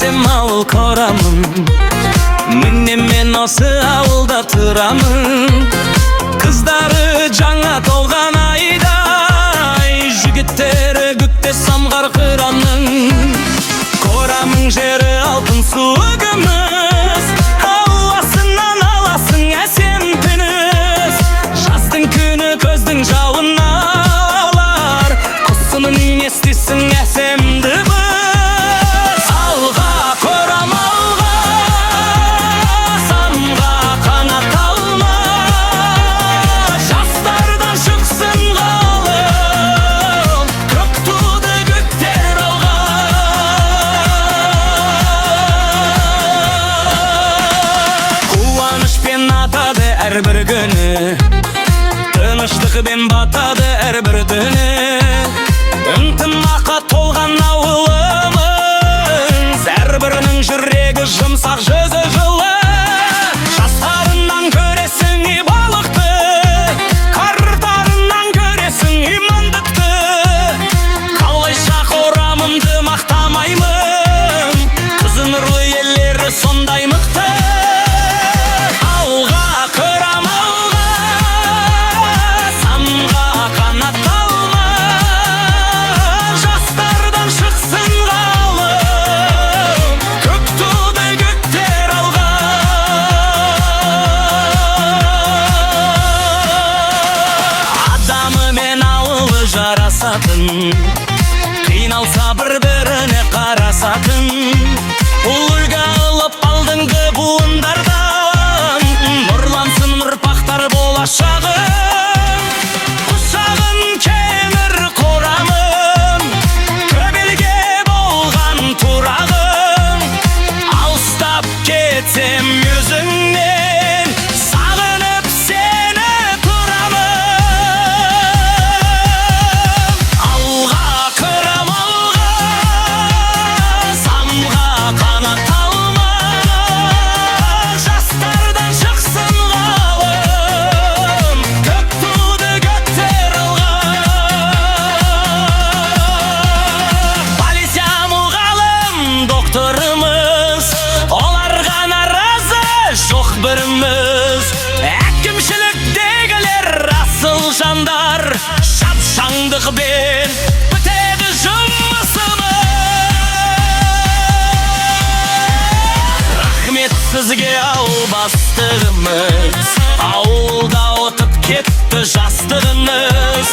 Desem al koramın, mine men osu avulda turamın. Kızları жаңа толған айдай, жігіттері күкте самғар қыранның. Корамың жері алтын суы күміс, ауасынан аласың әсем түніс. Жаздың күні көздің жауын алар, құсының естисің әсемді біз. Алға корам алға, самға қанат алма, жастардан шықсын ғалым, көк туды көктер алға. Қуанышпен атады әрбір күні, тыныштықпен батады әрбір түні. Ынтымаққа толған ауылымыз, әрбірінің жүрегі жұмсақ, жүзі жылы. Жастарынан көресің балықты, қарттарынан көресің имандықты. Қалайша корамымды мақтамаймын, қызы нұрлы еллері сондай мықты. Алға корам алға, самға қанат алма, жастардан шықсын ғалым, көк туды көктер алға. Адамы мен ауылы жарасатын, қиналса бір-біріне қарасатын. Үлгі алып алдыңғы буындардан, нұрлансын ұрпақтар болашағы. Құшағын кеңір корамын, көбелге болған турағым. Алыстап кетсем өзіңнен, сағынып сені тұрамын. Алға корам алға, самға қанат алма, жастардан шықсын ғалым, көк туды көктер алға. Полиция мұғалім докторымыз, оларға наразы жоқ біріміз. Әкімшіліктегілер асыл жандар, шапшаңдықпен бітеді жұмысымыз. Рахмет сізге ау бастығымыз, ауылда отып кетті жастығымыз.